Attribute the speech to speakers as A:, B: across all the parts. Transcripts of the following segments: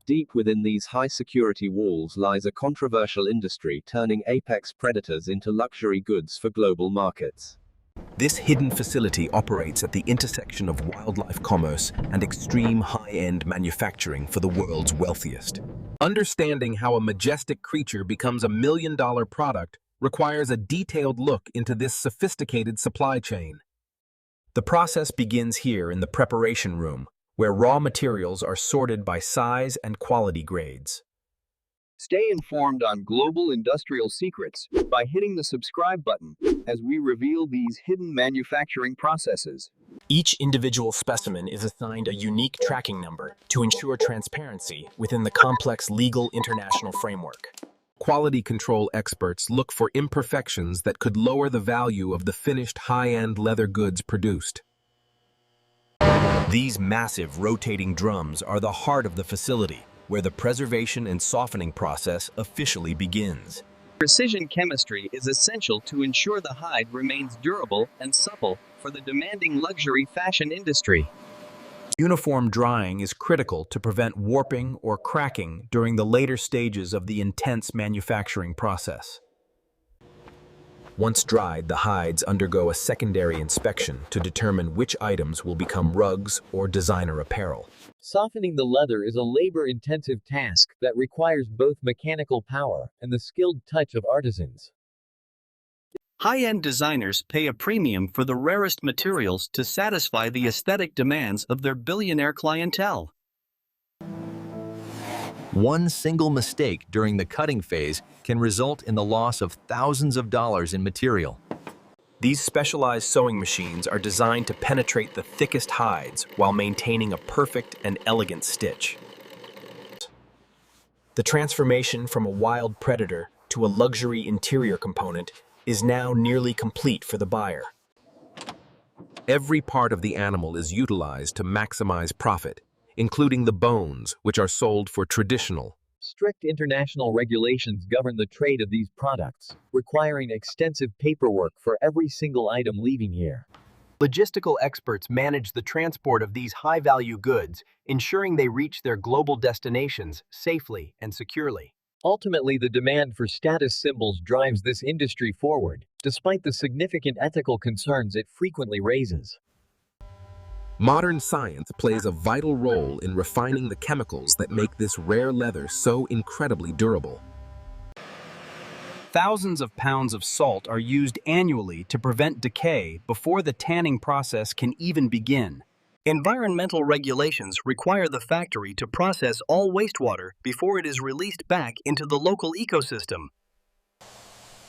A: deep within these high-security walls lies a controversial industry turning apex predators into luxury goods for global markets.
B: This hidden facility operates at the intersection of wildlife commerce and extreme high-end manufacturing for the world's wealthiest. Understanding how a majestic creature becomes a million-dollar product requires a detailed look into this sophisticated supply chain. The process begins here in the preparation room, where raw materials are sorted by size and quality grades.
A: Stay informed on global industrial secrets by hitting the subscribe button as we reveal these hidden manufacturing processes.
C: Each individual specimen is assigned a unique tracking number to ensure transparency within the complex legal international framework.
B: Quality control experts look for imperfections that could lower the value of the finished high-end leather goods produced. These massive rotating drums are the heart of the facility, where the preservation and softening process officially begins.
A: Precision chemistry is essential to ensure the hide remains durable and supple for the demanding luxury fashion industry.
B: Uniform drying is critical to prevent warping or cracking during the later stages of the intense manufacturing process. Once dried, the hides undergo a secondary inspection to determine which items will become rugs or designer apparel.
D: Softening the leather is a labor-intensive task that requires both mechanical power and the skilled touch of artisans.
E: High-end designers pay a premium for the rarest materials to satisfy the aesthetic demands of their billionaire clientele.
F: One single mistake during the cutting phase can result in the loss of thousands of dollars in material.
B: These specialized sewing machines are designed to penetrate the thickest hides while maintaining a perfect and elegant stitch. The transformation from a wild predator to a luxury interior component is now nearly complete for the buyer. Every part of the animal is utilized to maximize profit, including the bones, which are sold for traditional.
D: Strict international regulations govern the trade of these products, requiring extensive paperwork for every single item leaving here.
G: Logistical experts manage the transport of these high-value goods, ensuring they reach their global destinations safely and securely.
D: Ultimately, the demand for status symbols drives this industry forward, despite the significant ethical concerns it frequently raises.
B: Modern science plays a vital role in refining the chemicals that make this rare leather so incredibly durable.
C: Thousands of pounds of salt are used annually to prevent decay before the tanning process can even begin.
E: Environmental regulations require the factory to process all wastewater before it is released back into the local ecosystem.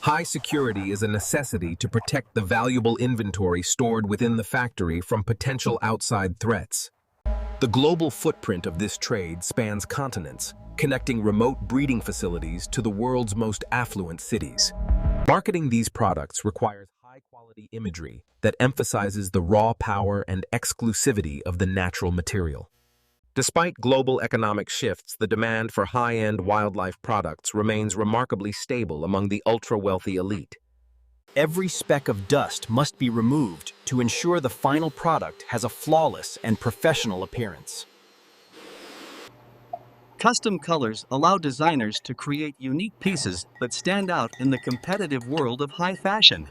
B: High security is a necessity to protect the valuable inventory stored within the factory from potential outside threats. The global footprint of this trade spans continents, connecting remote breeding facilities to the world's most affluent cities. Marketing these products requires high-quality imagery that emphasizes the raw power and exclusivity of the natural material. Despite global economic shifts, the demand for high-end wildlife products remains remarkably stable among the ultra-wealthy elite.
C: Every speck of dust must be removed to ensure the final product has a flawless and professional appearance.
E: Custom colors allow designers to create unique pieces that stand out in the competitive world of high fashion.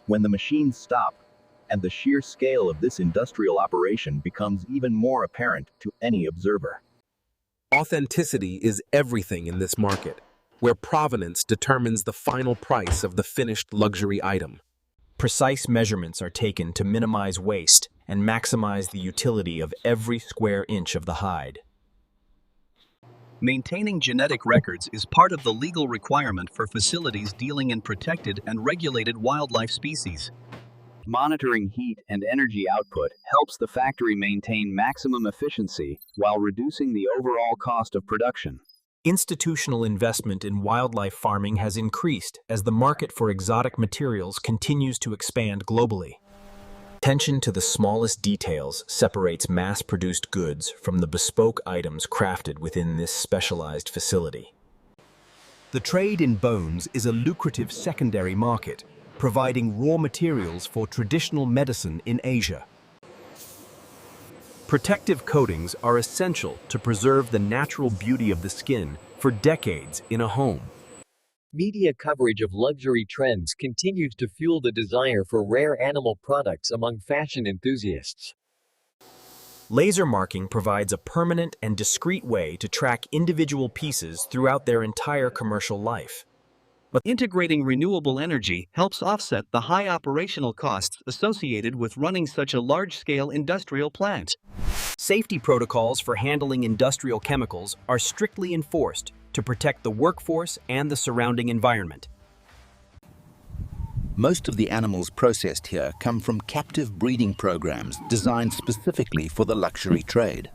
F: When the machines stop, and the sheer scale of this industrial operation becomes even more apparent to any observer.
B: Authenticity is everything in this market, where provenance determines the final price of the finished luxury item.
C: Precise measurements are taken to minimize waste and maximize the utility of every square inch of the hide.
E: Maintaining genetic records is part of the legal requirement for facilities dealing in protected and regulated wildlife species.
A: Monitoring heat and energy output helps the factory maintain maximum efficiency while reducing the overall cost of production.
C: Institutional investment in wildlife farming has increased as the market for exotic materials continues to expand globally. Attention to the smallest details separates mass-produced goods from the bespoke items crafted within this specialized facility.
G: The trade in bones is a lucrative secondary market, providing raw materials for traditional medicine in Asia.
C: Protective coatings are essential to preserve the natural beauty of the skin for decades in a home.
D: Media coverage of luxury trends continues to fuel the desire for rare animal products among fashion enthusiasts.
C: Laser marking provides a permanent and discreet way to track individual pieces throughout their entire commercial life.
E: But integrating renewable energy helps offset the high operational costs associated with running such a large-scale industrial plant.
C: Safety protocols for handling industrial chemicals are strictly enforced to protect the workforce and the surrounding environment.
H: Most of the animals processed here come from captive breeding programs designed specifically for the luxury trade.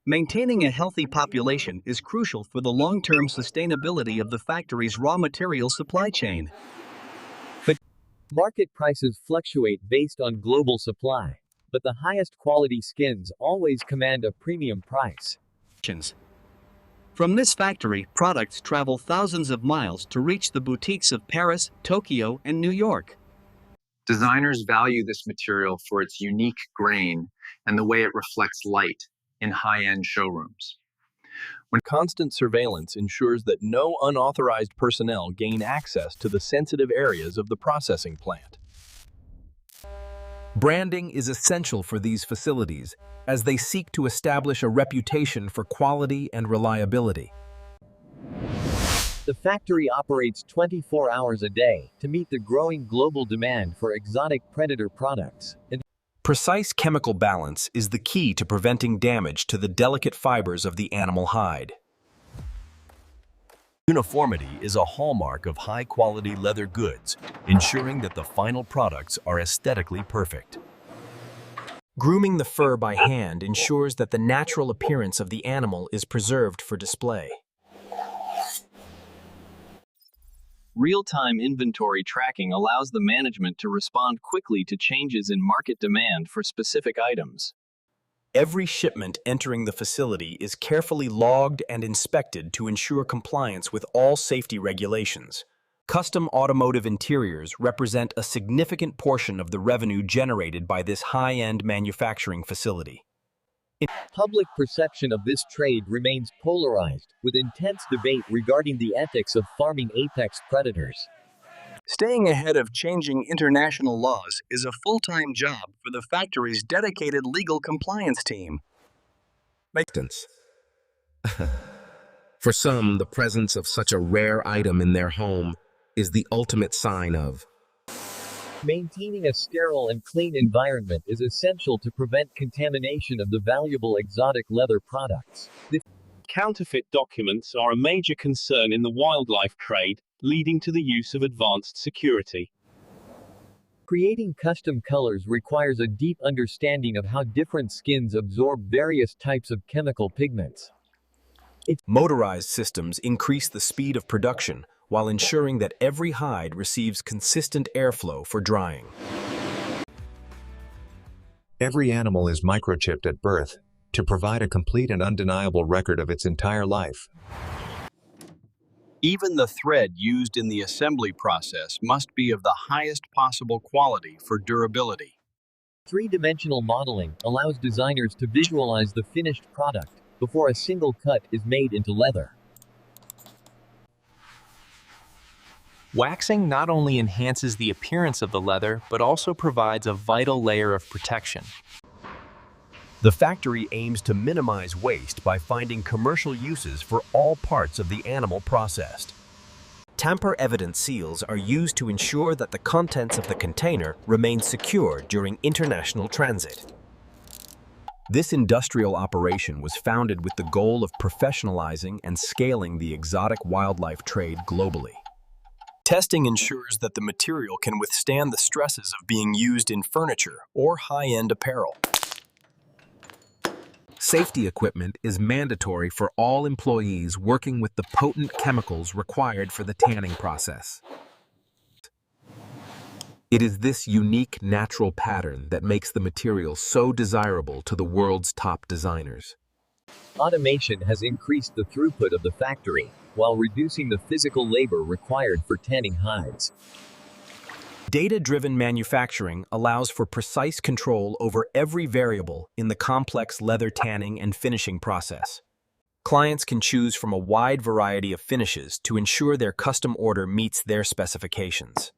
E: Maintaining a healthy population is crucial for the long-term sustainability of the factory's raw material supply chain.
D: Market prices fluctuate based on global supply, but the highest quality skins always command a premium price.
E: From this factory, products travel thousands of miles to reach the boutiques of Paris, Tokyo, and New York.
I: Designers value this material for its unique grain and the way it reflects light in high-end showrooms.
A: Constant surveillance ensures that no unauthorized personnel gain access to the sensitive areas of the processing plant.
B: Branding is essential for these facilities as they seek to establish a reputation for quality and reliability.
D: The factory operates 24 hours a day to meet the growing global demand for exotic predator products.
C: Precise chemical balance is the key to preventing damage to the delicate fibers of the animal hide.
J: Uniformity is a hallmark of high-quality leather goods, ensuring that the final products are aesthetically perfect.
C: Grooming the fur by hand ensures that the natural appearance of the animal is preserved for display.
A: Real-time inventory tracking allows the management to respond quickly to changes in market demand for specific items.
C: Every shipment entering the facility is carefully logged and inspected to ensure compliance with all safety regulations. Custom automotive interiors represent a significant portion of the revenue generated by this high-end manufacturing facility.
D: Public perception of this trade remains polarized, with intense debate regarding the ethics of farming apex predators.
E: Staying ahead of changing international laws is a full-time job for the factory's dedicated legal compliance team.
B: For some, the presence of such a rare item in their home is the ultimate sign of
D: Maintaining a sterile and clean environment is essential to prevent contamination of the valuable exotic leather products.
K: Counterfeit documents are a major concern in the wildlife trade, leading to the use of advanced security.
D: Creating custom colors requires a deep understanding of how different skins absorb various types of chemical pigments.
C: Motorized systems increase the speed of production while ensuring that every hide receives consistent airflow for drying.
L: Every animal is microchipped at birth to provide a complete and undeniable record of its entire life.
E: Even the thread used in the assembly process must be of the highest possible quality for durability.
D: Three-dimensional modeling allows designers to visualize the finished product before a single cut is made into leather.
G: Waxing not only enhances the appearance of the leather, but also provides a vital layer of protection.
J: The factory aims to minimize waste by finding commercial uses for all parts of the animal processed.
C: Tamper-evident seals are used to ensure that the contents of the container remain secure during international transit. This industrial operation was founded with the goal of professionalizing and scaling the exotic wildlife trade globally. Testing ensures that the material can withstand the stresses of being used in furniture or high-end apparel.
B: Safety equipment is mandatory for all employees working with the potent chemicals required for the tanning process. It is this unique natural pattern that makes the material so desirable to the world's top designers.
D: Automation has increased the throughput of the factory, while reducing the physical labor required for tanning hides.
C: Data-driven manufacturing allows for precise control over every variable in the complex leather tanning and finishing process. Clients can choose from a wide variety of finishes to ensure their custom order meets their specifications.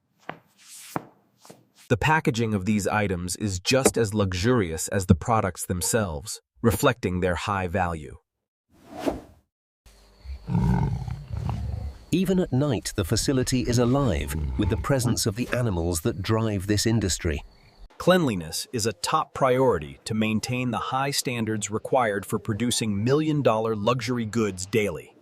C: The packaging of these items is just as luxurious as the products themselves, reflecting their high value.
M: Even at night, the facility is alive with the presence of the animals that drive this industry.
C: Cleanliness is a top priority to maintain the high standards required for producing million-dollar luxury goods daily.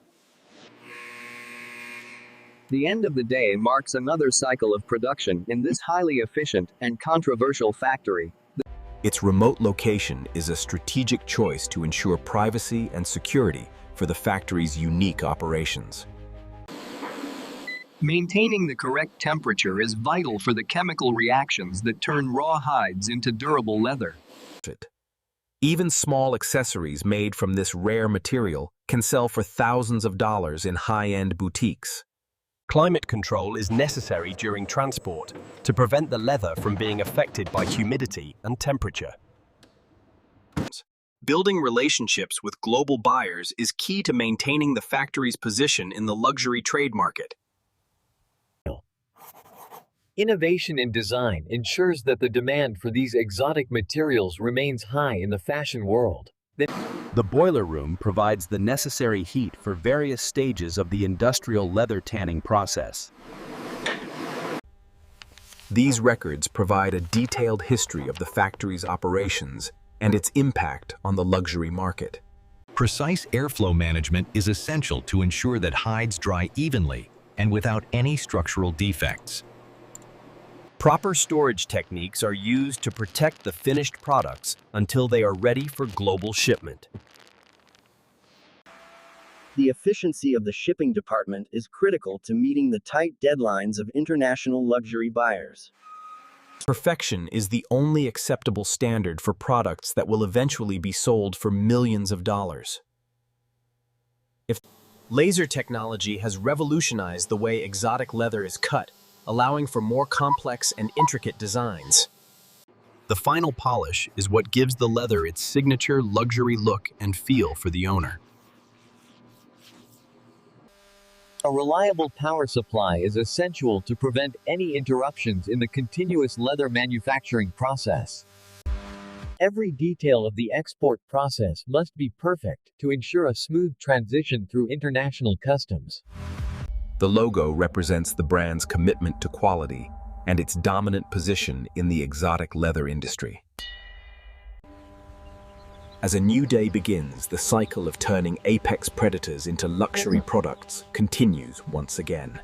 A: The end of the day marks another cycle of production in this highly efficient and controversial factory.
C: Its remote location is a strategic choice to ensure privacy and security for the factory's unique operations.
A: Maintaining the correct temperature is vital for the chemical reactions that turn raw hides into durable leather.
C: Even small accessories made from this rare material can sell for thousands of dollars in high-end boutiques.
G: Climate control is necessary during transport to prevent the leather from being affected by humidity and temperature.
C: Building relationships with global buyers is key to maintaining the factory's position in the luxury trade market.
D: Innovation in design ensures that the demand for these exotic materials remains high in the fashion world.
N: The boiler room provides the necessary heat for various stages of the industrial leather tanning process.
C: These records provide a detailed history of the factory's operations and its impact on the luxury market.
O: Precise airflow management is essential to ensure that hides dry evenly and without any structural defects.
G: Proper storage techniques are used to protect the finished products until they are ready for global shipment.
P: The efficiency of the shipping department is critical to meeting the tight deadlines of international luxury buyers.
C: Perfection is the only acceptable standard for products that will eventually be sold for millions of dollars. Laser technology has revolutionized the way exotic leather is cut, allowing for more complex and intricate designs.
G: The final polish is what gives the leather its signature luxury look and feel for the owner.
D: A reliable power supply is essential to prevent any interruptions in the continuous leather manufacturing process. Every detail of the export process must be perfect to ensure a smooth transition through international customs.
B: The logo represents the brand's commitment to quality and its dominant position in the exotic leather industry.
C: As a new day begins, the cycle of turning apex predators into luxury products continues once again.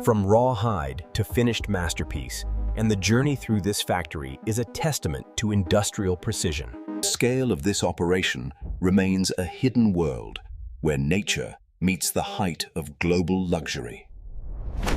C: From raw hide to finished masterpiece, and the journey through this factory is a testament to industrial precision.
H: The scale of this operation remains a hidden world where nature meets the height of global luxury.